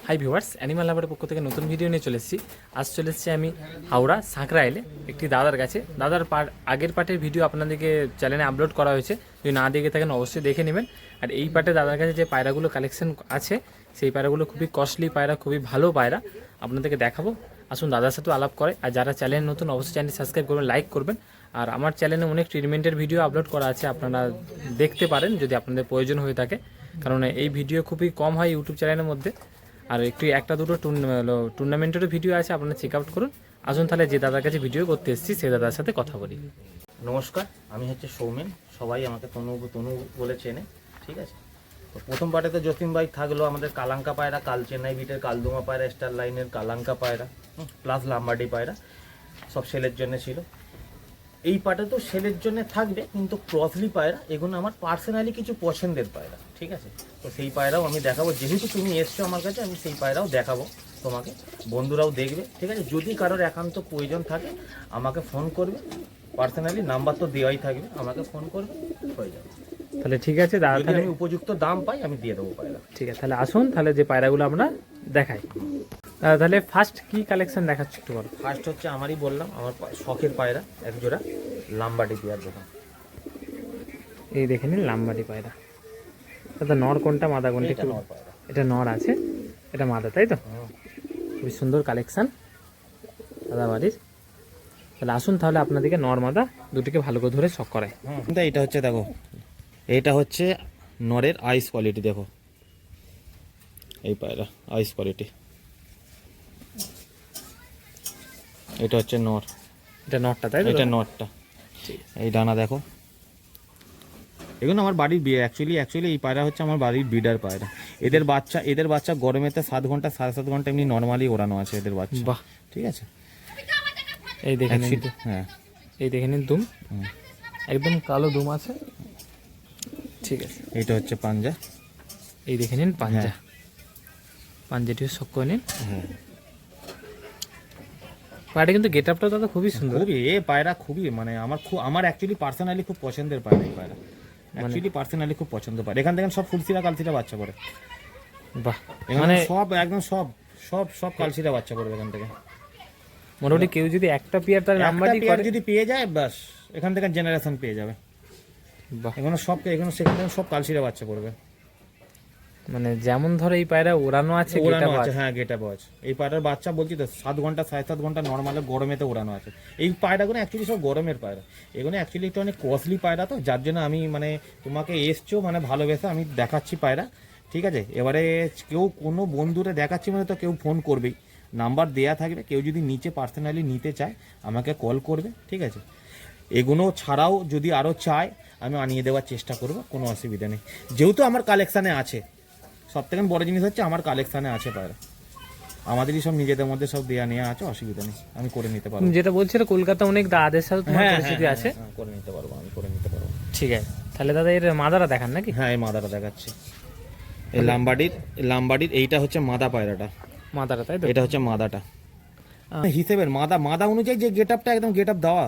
Hi viewers, animal লাভারের পক্ষ থেকে নতুন ভিডিও নিয়ে চলে এসেছি। আজ চলে এসেছি আমি হাওড়া সাঁকরাইলে একটি দাদার কাছে। দাদার আগের পার্টের ভিডিও আপনাদেরকে চ্যানেলে আপলোড করা হয়েছে, যদি না দেখে থাকেন অবশ্যই দেখে নেবেন। আর এই পার্টে দাদার কাছে যে পায়রাগুলো কালেকশন আছে, সেই পায়রাগুলো খুবই কস্টলি পায়রা, খুবই ভালো পায়রা, আপনাদেরকে দেখাবো। আসুন দাদার সাথে আলাপ করে। আর যারা চ্যানেল নতুন অবশ্যই চ্যানেল সাবস্ক্রাইব করবেন, লাইক করবেন। আর আমার চ্যানেলে অনেক ট্রিটমেন্টের ভিডিও আপলোড করা আছে, আপনারা দেখতে পারেন যদি আপনাদের প্রয়োজন হয়ে থাকে, কারণ এই ভিডিও খুবই কম হয় ইউটিউব চ্যানেলের মধ্যে। আর একটা দুটো টুর্নামেন্টেরও ভিডিও আছে, আপনারা চেক আউট করুন। আসুন তাহলে যে দাদার কাছে ভিডিও করতে এসেছি সেই দাদার সাথে কথা বলি। নমস্কার, আমি হচ্ছে সৌমেন, সবাই আমাকে তনু বলে চেনে, ঠিক আছে। তো প্রথম পার্টে তো জসিম ভাই থাকলো, আমাদের কালাঙ্কা পায়রা, কাল চেন্নাই বিটের কালদোমা পায়রা, স্টার লাইনের কালাঙ্কা পায়রা প্লাস লাম্বাডি পায়রা, সব সেলের জন্য ছিল। এই পার্টে তো সেলের জন্য থাকবে, কিন্তু ক্রসলি পায়রা এগুলো আমার পার্সোনালি কিছু পছন্দের পায়রা, ঠিক আছে। তো সেই পায়রাও আমি দেখাবো, যেহেতু তুমি এসছো আমার কাছে, আমি সেই পায়রাও দেখাবো তোমাকে, বন্ধুরাও দেখবে, ঠিক আছে। যদি কারোর একান্ত প্রয়োজন থাকে আমাকে ফোন করবে, পার্সোনালি নাম্বার তো দেওয়াই থাকবে, আমাকে ফোন করবে, হয়ে যাবে। তাহলে ঠিক আছে দাদা, যদি আমি উপযুক্ত দাম পাই আমি দিয়ে দেবো পায়রা। ঠিক আছে, তাহলে আসুন তাহলে যে পায়রাগুলো আমরা দেখাই। তাহলে ফার্স্ট কি কালেকশন দেখাচ্ছ একটু বলো। ফার্স্ট হচ্ছে আমারই বললাম, আমার শখের পায়রা একজোড়া লাম্বাডি পেয়ার দেখুন। এই দেখে নিন লাম্বাডি পায়রা। দাদা নর কোনটা মাদা কোনটা? এটা নর পায়রা। এটা নর আছে, এটা মাদা, তাই তো? খুবই সুন্দর কালেকশন দাদা বাড়ির। তাহলে আসুন তাহলে আপনাদেরকে নর মাদা দুটিকে ভালো করে ধরে শখ করায়। এটা হচ্ছে দেখো, এটা হচ্ছে নরের আইস কোয়ালিটি, দেখো এই পায়রা আইস কোয়ালিটি। এটা হচ্ছে নর, এটা নরটা, তাই তো? এটা নরটা। এই ডানা দেখো, এগুলো আমার বাড়ির অ্যাকচুয়ালি এই পায়রা হচ্ছে আমার বাড়ির ব্রিডার পায়রা। এদের বাচ্চা গরমেতে 7 ঘন্টা 7.5 ঘন্টা এমনি নর্মালি ওড়ানো আছে এদের বাচ্চা। বাহ, ঠিক আছে। এই দেখে নিন, হ্যাঁ এই দেখে নিন দুম, একদম কালো দুম আছে, ঠিক আছে। এটা হচ্ছে পাঞ্জা, এই দেখে নিন পাঞ্জা, হ্যাঁ। পাঞ্জাটিও শখ করে নিন। হ্যাঁ, পায়রা কিন্তু গেট আপটা দাদা খুবই সুন্দর। খুবই পায়রা খুবই মানে আমার অ্যাকচুয়ালি পার্সোনালি খুব পছন্দের পায়রা এই পায়রা, অ্যাকচুয়ালি পার্সোনালি খুব পছন্দ পায়রা। এখান থেকে সব ফুলসিরা কালসিরা বাচ্চা করে। বাহ, মানে সব একদম সব কালসিরা বাচ্চা করবে এখান থেকে। মোটামুটি কেউ যদি একটা পেয়ার তার নাম্বারই করে যদি পেয়ে যায়, বাস এখান থেকে জেনারেশন পেয়ে যাবে। বাহ, এখানে সব কালসিরা বাচ্চা করবে। মানে যেমন ধরো এই পায়রা ওড়ানো আছে, ওড়ানো আছে, হ্যাঁ গেট আপ আছে। এই পায়রার বাচ্চা বলছি তো 7 ঘন্টা 7.5 ঘন্টা নর্মালে গরমেতে ওড়ানো আছে। এই পায়রাগুলো অ্যাকচুয়ালি সব গরমের পায়রা, এগুলো অ্যাকচুয়ালি একটু অনেক কস্টলি পায়রা, তো যার জন্য আমি মানে তোমাকে এসছো মানে ভালোবেসে আমি দেখাচ্ছি পায়রা, ঠিক আছে। এবারে কেউ কোনো বন্ধুরে দেখাচ্ছি মানে তো কেউ ফোন করবেই, নাম্বার দেয়া থাকবে, কেউ যদি নিচে পার্সোনালি নিতে চায় আমাকে কল করবে, ঠিক আছে। এগুলো ছাড়াও যদি আরও চায় আমি আনিয়ে দেওয়ার চেষ্টা করব, কোনো অসুবিধা নেই। যেহেতু আমার কালেকশানে আছে, সব থেকে বড় জিনিস হচ্ছে আমার কালেকশানে আছে পায়রা, আমাদেরই সব নিজেদের মধ্যে সব দেয়া নেওয়া আছে, অসুবিধা নেই, আমি করে নিতে পারবো। যেটা বলছিল কলকাতা অনেক দাদাদের সাথে তোমার পরিচিতি আছে, করে নিতে পারবো, আমি করে নিতে পারবো। ঠিক আছে। তাহলে দাদা এর মাদারা দেখান নাকি? হ্যাঁ, এই মাদাটা দেখাচ্ছি। এই লাম্বাডির এইটা হচ্ছে মাদা পায়রাটা, মাদারা, তাই তো? এটা হচ্ছে মাদাটা হিসেবের মাদা অনুযায়ী যে গেট আপটা একদম গেট আপ দেওয়া,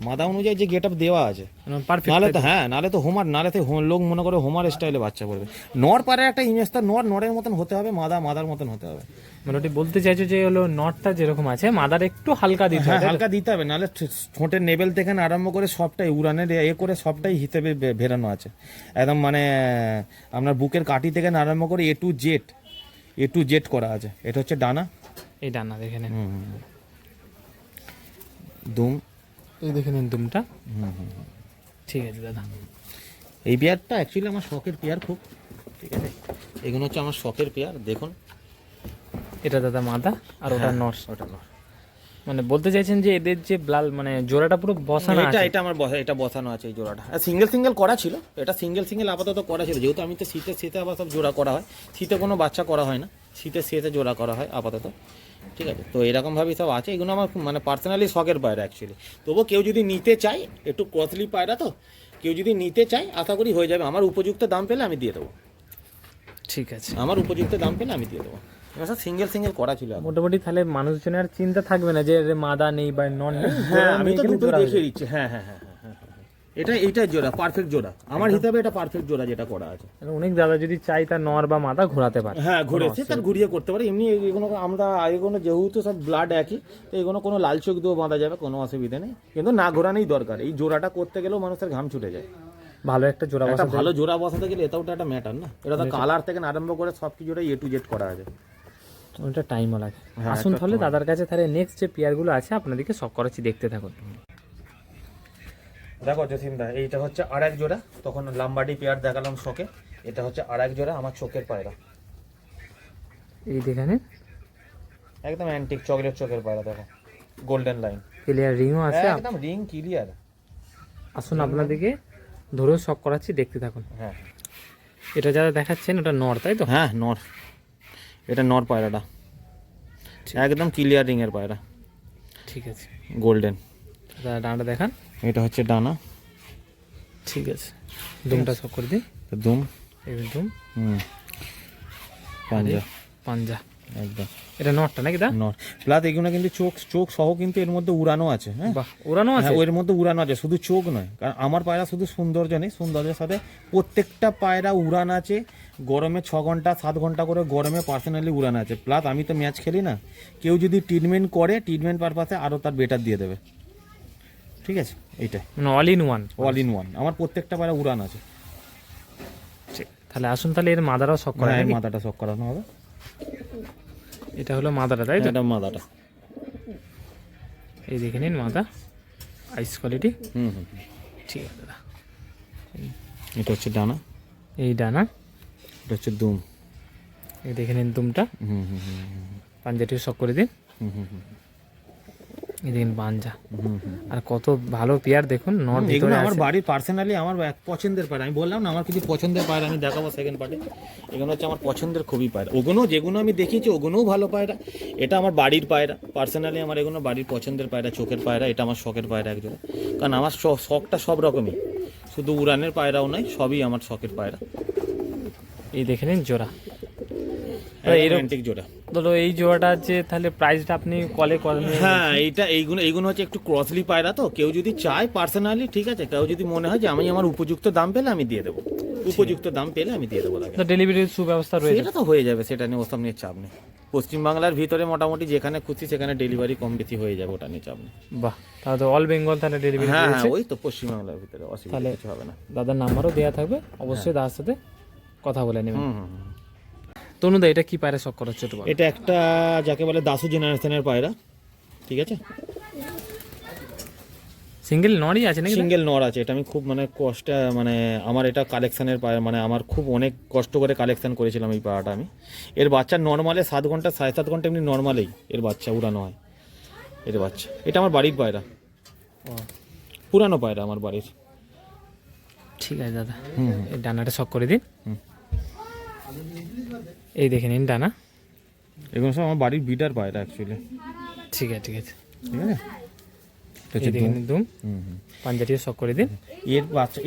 মাদা অনুযায়ী যে গেট আপ দেওয়া আছে, নালে তো লোক মনে করে হোমার স্টাইলে বাচ্চা করবে। নর পায়রার একটা ইমেজ, তার নরের মতন হতে হবে, মাদার মতন হতে হবে। মোটামুটি বলতে চাইছো যে হলো নটটা যেরকম আছে মাদার একটু হালকা দিতে হবে, হালকা দিতে হবে, নাহলে ঠোঁটের নেবেল থেকে আরম্ভ করে সবটাই উড়ানের করে সবটাই হিসেবে ভেরানো আছে একদম, মানে আপনার বুকের কাঠি থেকে আরম্ভ করে এ টু জেড করা আছে। এটা হচ্ছে ডানা, এই ডানা দেখে নিন, দুম, এই দেখে নিন দুমটা, ঠিক আছে দাদা। এই পেয়ারটা অ্যাকচুয়ালি আমার শখের পেয়ার খুব, ঠিক আছে। এগুলো হচ্ছে আমার শখের পেয়ার, দেখুন। এটা দাদা মাদা আর ওটা নর। ওটা নর, মানে বলতে চাইছেন যে এদের যে মানে জোড়াটা পুরো বসানো আছে? এটা আমার এটা বসানো আছে, এই জোড়াটা সিঙ্গেল করা ছিল, এটা সিঙ্গেল আপাতত করা ছিল, যেহেতু আমি তো শীতে আবার সব জোড়া করা হয়, শীতে কোনো বাচ্চা করা হয় না, শীতে জোড়া করা হয় আপাতত, ঠিক আছে। তো এরকমভাবেই সব আছে, এগুলো আমার মানে পার্সোনালি শখের পায়রা অ্যাকচুয়ালি। তবুও কেউ যদি নিতে চায়, একটু কস্টলি পায়রা তো, কেউ যদি নিতে চায় আশা করি হয়ে যাবে, আমার উপযুক্ত দাম পেলে আমি দিয়ে দেবো, ঠিক আছে। আমার উপযুক্ত দাম পেলে আমি দিয়ে দেবো। সিঙ্গেল করা ছিল মোটামুটি, তাহলে মানুষজনের আর চিন্তা থাকবে না যে মাদা নেই বা নন নেই। হ্যাঁ, আমি তো দুটো দেখিয়ে দিচ্ছি। হ্যাঁ, এইটা জোড়া, পারফেক্ট জোড়া আমার হিসাবে, এটা পারফেক্ট জোড়া যেটা করা আছে। অনেক দাদা যদি চাই তার নর বা মাথা ঘোরাতে পারে। হ্যাঁ ঘুরেছে, তার ঘুরিয়ে করতে পারে। এমনি এগুলো আমরা এগুলো যেহেতু সব ব্লাড একই, তো এগুলো কোনো লাল চোখ দিয়েও বাঁধা যাবে, কোনো অসুবিধা নেই, কিন্তু না ঘোরানোই দরকার। এই জোড়াটা করতে গেলেও মানুষের ঘাম ছুটে যায়। ভালো একটা জোড়া একটা বসাতে ভালো জোড়া বসাতে গেলে এটাও তো একটা ম্যাটার না, এটা তো কালার থেকে আরম্ভ করে সব কিছুটা A to Z করা আছে। ওটা টাইমও লাগে। হ্যাঁ, আসুন একটা তাহলে দাদার কাছে, তাহলে নেক্সট যে পেয়ারগুলো আছে আপনাদেরকে শখ করাচ্ছি, দেখতে থাকুন। দেখো জসিমদা, এইটা হচ্ছে আর এক জোড়া, তখন লাম্বাডি পেয়ার দেখালাম শখে, এটা হচ্ছে আর এক জোড়া আমার চোখের পায়রা। এই দেখেন একদম অ্যান্টিক চকলেট চোখের পায়রা, দেখো গোল্ডেন লাইন, ক্লিয়ার রিংও আছে, একদম রিং ক্লিয়ার। আসুন আপনাদেরকে ধরেও শখ করাচ্ছি, দেখতে থাকুন। হ্যাঁ এটা যারা দেখাচ্ছেন ওটা নর, তাই তো? হ্যাঁ নর, এটা নর পায়রাটা, একদম ক্লিয়ার রিং এর পায়রা, ঠিক আছে। গোল্ডেন। ডানাটা দেখান। এটা হচ্ছে ডানা, ঠিক আছে। দুমটা শখ করে দিই। দুম, এই দুম, পাঞ্জা, পাঞ্জা, একদম এটা নরটা নাকি দা? নর। প্লাস এগুলো কিন্তু চোখ সহ কিন্তু এর মধ্যে উড়ানো আছে। হ্যাঁ বাহ, উড়ানো আছে। হ্যাঁ, এর মধ্যে উড়ানো আছে, শুধু চোখ নয়। কারণ আমার পায়রা শুধু সৌন্দর্য নেই, সৌন্দর্যের সাথে প্রত্যেকটা পায়রা উড়ান আছে। গরমে 6 ঘন্টা 7 ঘন্টা করে গরমে পার্সোনালি উড়ান আছে। প্লাস আমি তো ম্যাচ খেলি না, কেউ যদি ট্রিটমেন্ট করে ট্রিটমেন্ট পারপাসে আরও তার বেটার দিয়ে দেবে। ঠিক আছে, এইটাই মানে all in one. All in one, আমার প্রত্যেকটা পায়রা উড়ান আছে। তাহলে আসুন তাহলে এর মাদারাও শখ করা হ্যাঁ, নাকি? মাথাটা শক করানো হবে। এটা হলো মাদারা, তাই তো? এটা মাথাটা, এই দেখে নিন মাদা, আইস কোয়ালিটি। হুম হুম। ঠিক আছে দাদা। এটা হচ্ছে ডানা, এই ডানা, এটা হচ্ছে দুম। এই দেখে নিন দুমটা, হুম হুম হুম পাঞ্জাটিও শখ করে দিন। হুম হুম হুম এই দেখেন পাঞ্জা, হুম হুম। আর কত ভালো পেয়ার দেখুন। নর এগুলো ভিতরে আমার আছে। বাড়ির পার্সোনালি আমার এক পছন্দের পায়রা। আমি বললাম না আমার কিছু পছন্দের পায়রা আমি দেখাবো সেকেন্ড পার্টে। এগুলো হচ্ছে আমার পছন্দের খুবই পায়রা। ওগুলো যেগুলো আমি দেখিয়েছি ওগুলোও ভালো পায়রা। এটা আমার বাড়ির পায়রা, পার্সোনালি আমার এগুলো বাড়ির পছন্দের পায়রা, চোখের পায়রা। এটা আমার শখের পায়রা একজন, কারণ আমার শখটা সব রকমই, শুধু উড়ানের পায়রাও নয়, সবই আমার শখের পায়রা। এই দেখে নিন জোড়া, এরকম অ্যান্টিক জোড়া। ধরো এই জোড়াটা যে, তাহলে প্রাইসটা আপনি কলে করেন? হ্যাঁ, এইগুলো হচ্ছে একটু ক্রসলি পায়রা, তো কেউ যদি চায় পার্সোনালি, ঠিক আছে, কেউ যদি মনে হয় যে আমি আমার উপযুক্ত দাম পেলে আমি দিয়ে দেবো, উপযুক্ত দাম পেলে আমি দিয়ে দেবো তাকে। ডেলিভারির সুব্যবস্থা রয়েছে? সেটা তো হয়ে যাবে, সেটা নিয়ে ওসব নিয়ে চাপ নেই। পশ্চিমবাংলার ভিতরে মোটামুটি যেখানে খুশি সেখানে ডেলিভারি কম বেশি হয়ে যাবে, ওটা নিয়ে চাপ নেই। বাহ, তাহলে তো অল বেঙ্গল তাহলে ডেলিভারি হ্যাঁ হ্যাঁ, রয়েছে। ওই তো পশ্চিমবাংলার ভিতরে অসুবিধা তাহলে কিছু হবে না। দাদার নাম্বারও দেওয়া থাকবে, অবশ্যই দাদার সাথে কথা বলে নেবেন। হুম হুম হুম। তনুদা, এটা কি পায়রা শখ করাচ্ছে একটু বলো? এটা একটা যাকে বলে দাসু জেনারেশনের পায়রা, ঠিক আছে, সিঙ্গেল নরই আছে নাকি? সিঙ্গেল নর আছে। এটা আমি খুব মানে আমার এটা কালেকশনের পায়রা, মানে আমার খুব অনেক কষ্ট করে কালেকশন করেছিলাম এই পায়রাটা আমি। এর বাচ্চা নর্মালে 7 ঘন্টা 7.5 ঘন্টা এমনি নর্মালেই এর বাচ্চা উড়ানো হয়, এর বাচ্চা। এটা আমার বাড়ির পায়রা, পুরানো পায়রা আমার বাড়ির। ঠিক আছে দাদা, হুম এই ডানাটা শখ করে দিন। হুম। এই দেখে নিন ডানা। এগুলো সব আমার বাড়ির বিটার পায়রা অ্যাকচুয়ালি। ঠিক আছে, ঠিক আছে। ঠিক আছে, এটা এই হচ্ছে দেখে দুম। নিন দুম, হুম হুম। পাঞ্জাটিও শখ করে দিন।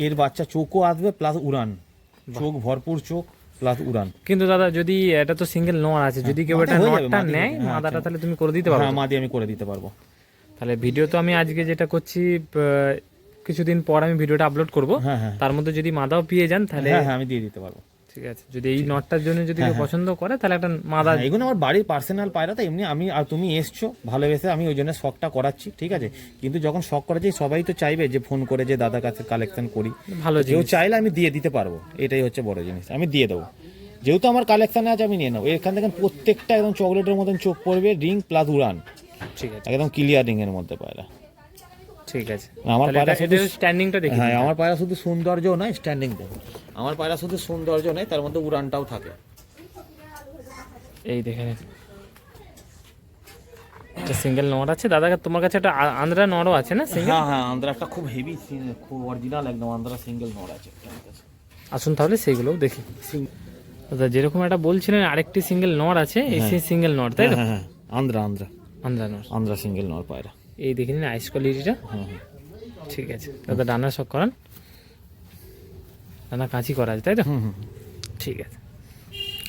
এর বাচ্চা চোখও আসবে প্লাস উড়ান, চোখ ভরপুর চোখ প্লাস উড়ান। কিন্তু দাদা যদি এটা তো সিঙ্গেল নর আছে, যদি কেউ এটা মাদা হয়ে যাবে, নরটা মাদি নেয়, হয়ে যাবে। মাদাটা হ্যাঁ, তাহলে তুমি করে দিতে পারো? হ্যাঁ, মাদি আমি করে দিতে পারবো। তাহলে ভিডিও তো আমি আজকে যেটা করছি, কিছুদিন পর আমি ভিডিওটা আপলোড করব। হ্যাঁ হ্যাঁ তার মধ্যে যদি মাদাও পেয়ে যান তাহলে হ্যাঁ হ্যাঁ, আমি দিয়ে দিতে পারবো। ঠিক আছে। যদি এই নটটার জন্য যদি হ্যাঁ, কেউ হ্যাঁ। পছন্দ করে তাহলে একটা মাদা। হ্যাঁ, এগুলো আমার বাড়ির পার্সোনাল পায়রা, তো এমনি আমি আর তুমি এসছো ভালোবেসে, আমি ওই জন্য শখটা করাচ্ছি, ঠিক আছে। কিন্তু যখন শখ করাচ্ছি সবাই তো চাইবে যে ফোন করে যে দাদার কাছে কালেকশন করি, ভালো কেউ জিনিস। চাইলে আমি দিয়ে দিতে পারবো, এটাই হচ্ছে বড় জিনিস, আমি দিয়ে দেবো। যেহেতু আমার কালেকশানে আছে আমি নিয়ে নেবো। এখান থেকে প্রত্যেকটা একদম চকলেটের মতন চোখ পড়বে, রিং প্লাস উড়ান, ঠিক আছে, একদম ক্লিয়ার রিং এর মধ্যে পায়রা। ঠিক আছে। আমার পায়রা শুধু স্ট্যান্ডিংটা দেখি। হ্যাঁ, আমার পায়রা শুধু সৌন্দর্য নয়, স্ট্যান্ডিং দেখো, আমার পায়রা শুধু সৌন্দর্য নয়, তার মধ্যে উড়ানটাও থাকে। এই দেখে নিন, একটা সিঙ্গেল নর আছে দাদা। তোমার কাছে একটা আন্দ্রা নরও আছে না সিঙ্গেল? হ্যাঁ হ্যাঁ, আন্দ্রা একটা খুব হেভি, খুব অরিজিনাল একদম আন্দ্রা সিঙ্গেল নর আছে। আসুন তাহলে সেইগুলোও দেখি। দাদা যেরকম একটা বলছিলেন আরেকটি সিঙ্গেল নর আছে, এই সেই সিঙ্গেল নর, তাই তো? হ্যাঁ হ্যাঁ, আন্দ্রা আন্দ্রা নর। আন্দ্রা সিঙ্গেল নর পায়রা। এই দেখে নিন আইস কোয়ালিটিটা। হ্যাঁ ঠিক আছে দাদা, ডানা শখ করান, ডানা কাঁচি করা আছে, তাই তো? হুম হুম। ঠিক আছে।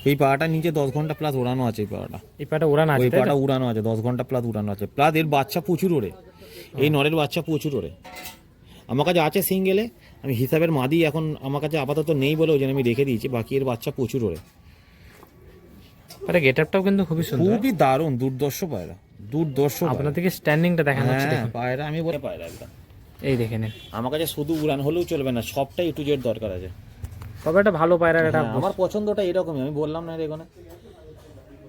এই পাড়াটা নিচে 10 ঘন্টা প্লাস ওড়ানো আছে। এই পাড়াটা, এই পাটা উড়ান আছে, ওই তাই তো? পাড়াটা উড়ানো আছে 10 ঘন্টা প্লাস উড়ানো আছে। প্লাস এর বাচ্চা প্রচুর ওড়ে, এই নরের বাচ্চা প্রচুর ওড়ে। আমার কাছে আছে সিঙ্গেলে, আমি হিসাবের মাদি এখন আমার কাছে আপাতত নেই বলে ওই জন্য আমি রেখে দিয়েছি, বাকি এর বাচ্চা প্রচুর ওরে। আরে গেট আপটাও কিন্তু খুবই সুন্দর, খুবই দারুণ, দুর্দর্শ পায়রা, দুর্দর্শ পায়রা। আপনাদেরকে স্ট্যান্ডিংটা দেখানো হচ্ছে হ্যাঁ দেখুন। পায়রা আমি বলে পায়রা একদম। এই দেখে নিন, আমার কাছে শুধু উড়ান হলেও চলবে না, সবটাই একটু জেড দরকার আছে। তবে একটা ভালো পায়রা, এটা হ্যাঁ, আমার পছন্দটা এরকমই, আমি বললাম না এখানে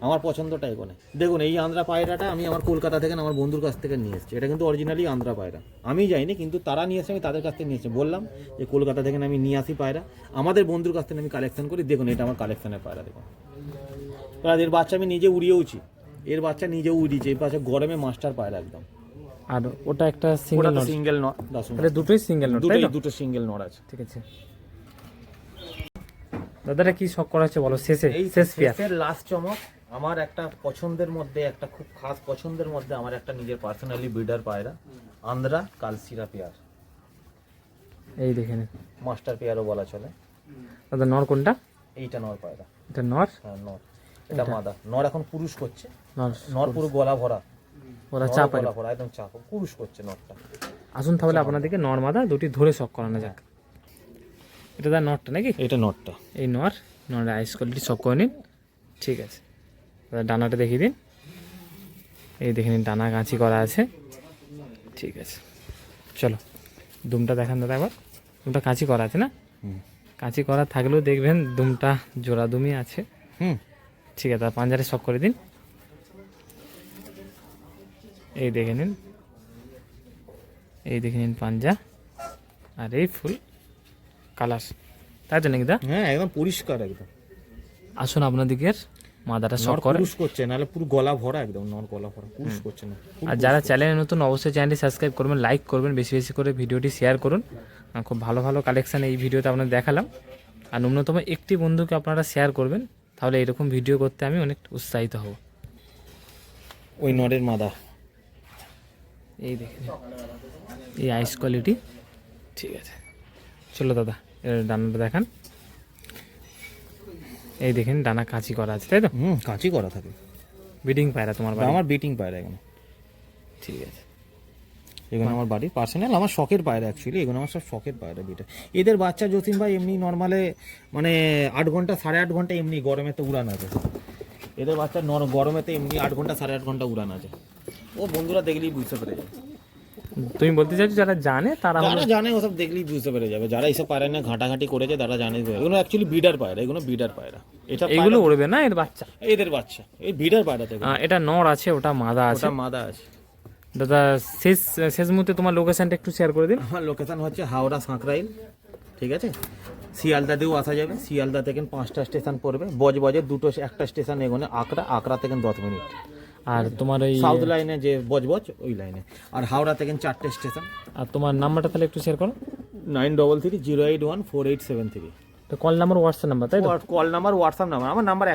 আমার পছন্দটা এখানে। দেখুন এই আন্ধ্রা পায়রাটা আমি আমার কলকাতা থেকে না আমার বন্ধুর কাছ থেকে নিয়ে এসেছি, এটা কিন্তু অরিজিনালি আন্ধ্রা পায়রা, আমি যাইনি কিন্তু তারা নিয়ে এসে আমি তাদের কাছ থেকে নিয়ে এসেছি। বললাম যে কলকাতা থেকে আমি নিয়ে আসি পায়রা, আমাদের বন্ধুর কাছ থেকে আমি কালেকশন করি। দেখুন এটা আমার কালেকশনের পায়রা, দেখুন এর বাচ্চা আমি নিজে উড়িয়েওছি, এর বাচ্চা নিজেও উড়িয়েছে, এর বাচ্চা গরমে মাস্টার পায়রা একদম। আর ওটা একটা সিঙ্গেল ওটা নট, সিঙ্গেল নট, তাহলে দুটোই সিঙ্গেল নট, তাই তো? দুটো সিঙ্গেল নট আছে। ঠিক আছে দাদারা, কি শখ করা হচ্ছে বলো শেষে, এই শেষ পেয়ার। শেষের লাস্ট চমক, আমার একটা পছন্দের মধ্যে, একটা খুব খাস পছন্দের মধ্যে আমার একটা নিজের পার্সোনালি ব্রিডার পায়রা, আন্ধ্রা কালসিরা পেয়ার, এই দেখে নিন মাস্টার পেয়ারও বলা চলে। দাদা, নর কোনটা? এইটা নর পায়রা, এটা নর, হ্যাঁ নর, এটা মাদা। নর এখন পুরুষ করছে, নর নর পুরো গলা ভরা, ওরা নর চাপ গলা ভরা একদম চাপ, পুরুষ করছে নরটা। আসুন তাহলে আপনাদেরকে নর মাদা দুটি ধরে শখ করানো যাক। এটা দা নরটা নাকি? এটা নরটা, এই নরের আইস কোয়ালিটি শখ করে নিন। ঠিক আছে দাদা, ডানাটা দেখিয়ে দিন। এই দেখে নিন, ডানা কাঁচি করা আছে। ঠিক আছে চলো দুমটা দেখান দাদা একবার। দুমটা কাঁচি করা আছে না? কাঁচি করা থাকলেও দেখবেন দুমটা জোড়া দুমি আছে। ঠিক আছে, পাঞ্জারে শখ করে দিন। এই দেখে নিন, এই দেখে নিন পাঞ্জা, আর এই ফুল কালার, তাই তো নাকি দা? হ্যাঁ একদম পরিষ্কার একদম। আসুন আপনাদিকে মাদাটা শখ নর করে। পুরুষ করছে, নাহলে পুরো গলা ভরা একদম, নর গলা ভরা, পুরুষ করছে না। আর যারা চ্যানেলে নতুন অবশ্যই চ্যানেলটি সাবস্ক্রাইব করবেন, লাইক করবেন, বেশি বেশি করে ভিডিওটি শেয়ার করুন। খুব ভালো ভালো কালেকশান এই ভিডিওতে আপনাদের দেখালাম। আর ন্যূনতম একটি বন্ধুকে আপনারা শেয়ার করবেন, তাহলে এরকম ভিডিও করতে আমি অনেক উৎসাহিত হব। ওই নরের মাদা, এই দেখেন এই আইস কোয়ালিটি। ঠিক আছে চলো দাদা, এর ডানাটা দেখান। এই দেখেন ডানা কাঁচি করা আছে, তাই তো? কাঁচি করা থাকে। ব্রিডিং পায়রা তোমার বাড়ি? আমার বিটিং পায়রা এখানে। ঠিক আছে, এগুলো আমার বাড়ির পার্সোনাল, আমার শখের পায়রা অ্যাকচুয়ালি, এগুলো আমার সব শখের পায়রা বিটা। এদের বাচ্চা যতীন ভাই এমনি নর্মালে মানে 8 ঘন্টা 8.5 ঘন্টা এমনি গরমেতে উড়ান আছে। এদের বাচ্চা গরমেতে এমনি 8 ঘন্টা 8.5 ঘন্টা উড়ান আছে। ও বন্ধুরা দেখলেই বুঝতে পেরে যাবে, তুমি বলতে চাইছো যারা জানে তারা যারা জানে ওসব দেখলেই বুঝতে পেরে যাবে, যারা এইসব পায়রা নিয়ে ঘাটাঘাটি করেছে তারা জানে। এগুলো অ্যাকচুয়ালি বিডার পায়রা, এগুলো বিডার পায়রা। এটা এইগুলো উড়বে না, এর বাচ্চা, এদের বাচ্চা এই বিডার পায়রা থেকে। এটা নর আছে, ওটা মাদা আছে। ওটা মাদা আছে। দাদা শেষ মুহূর্তে তোমার লোকেশনটা একটু শেয়ার করে দিন। আমার লোকেশন হচ্ছে হাওড়া সাঁকরাইল, ঠিক আছে? শিয়ালদা দিয়েও আসা যাবে, শিয়ালদা থেকে 5টা স্টেশন পড়বে, বজবজের একটা স্টেশন এগোনে আকরা থেকে 10 মিনিট। আর তোমার ওই সাউথ লাইনে যে বজবজ ওই লাইনে, আর হাওড়া থেকে 4টে স্টেশন। আর তোমার নাম্বারটা তাহলে একটু শেয়ার করো। 9330814873। তো কল নাম্বার, হোয়াটসঅ্যাপ নাম্বার, তাই তো? কল নাম্বার, হোয়াটসঅ্যাপ নাম্বার, আমার নাম্বার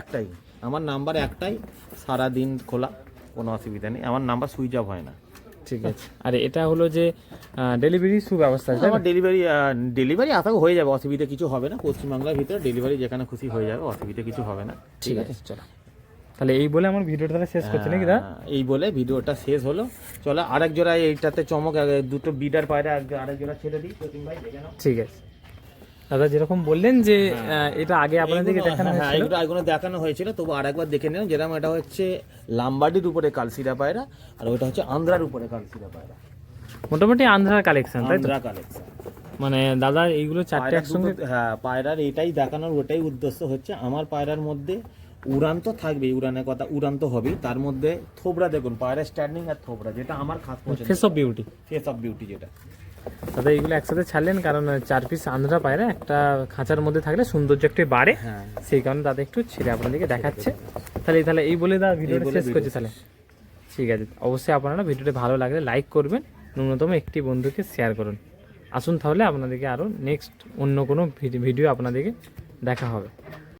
একটাই, সারাদিন খোলা, কোনো অসুবিধা নেই, আমার নাম্বার সুইচ অফ হয় না। ঠিক আছে। আর এটা হলো যে ডেলিভারি সুব্যবস্থা আছে? আমার ডেলিভারি আসা হয়ে যাবে, অসুবিধা কিছু হবে না। পশ্চিমবাংলার ভিতরে ডেলিভারি যেখানে খুশি হয়ে যাবে, অসুবিধা কিছু হবে না। ঠিক আছে চলো তাহলে এই বলে আমার ভিডিওটা তাহলে শেষ করছি নাকি দা? এই বলে ভিডিওটা শেষ হলো। চলো আরেক জোড়া, এইটাতে চমক, দুটো বিডার পায়রা আরেক জোড়া ছেড়ে দিই, প্রতিম ভাই দেখে নাও। ঠিক আছে দাদা, যেরকম বললেন যে এটা আগে আপনাদেরকে দেখানো হয়েছিল, এগুলো দেখানো হয়েছিল, তবু আরেকবার দেখে নিলাম। যেরকম এটা হচ্ছে লাম্বাডির উপরে কালসিরা পায়রা, আর ওইটা হচ্ছে আন্ধ্রার উপরে কালসিরা পায়রা। মোটামুটি আন্ধ্রার কালেকশন, তাই তো? আন্ধ্রা কালেকশন মানে দাদা এইগুলো চারটে একসঙ্গে? হ্যাঁ, পায়রার এটাই দেখানোর, ওটাই উদ্দেশ্য হচ্ছে আমার পায়রার মধ্যে উড়ান তো থাকবেই, উড়ানের কথা, উড়ান তো হবেই, তার মধ্যে থোবরা দেখুন, পায়রা স্ট্যান্ডিং আর থোবরা, যেটা আমার খাস পছন্দ, face of beauty. Face of beauty যেটা। দাদা এইগুলো একসাথে ছাড়লেন কারণ 4 পিস আন্ধ্রা পায়রা একটা খাঁচার মধ্যে থাকলে সৌন্দর্য একটু বাড়ে, হ্যাঁ, সেই কারণে দাদা একটু ছেড়ে আপনাদেরকে দেখাচ্ছে। তাহলে এই বলে দাদা ভিডিওটা শেষ করছি তাহলে। ঠিক আছে, অবশ্যই আপনারা ভিডিওটা ভালো লাগলে লাইক করবেন, ন্যূনতম একটি বন্ধুকে শেয়ার করুন। আসুন তাহলে আপনাদেরকে আরও নেক্সট অন্য কোনো ভিডিও আপনাদেরকে দেখা হবে।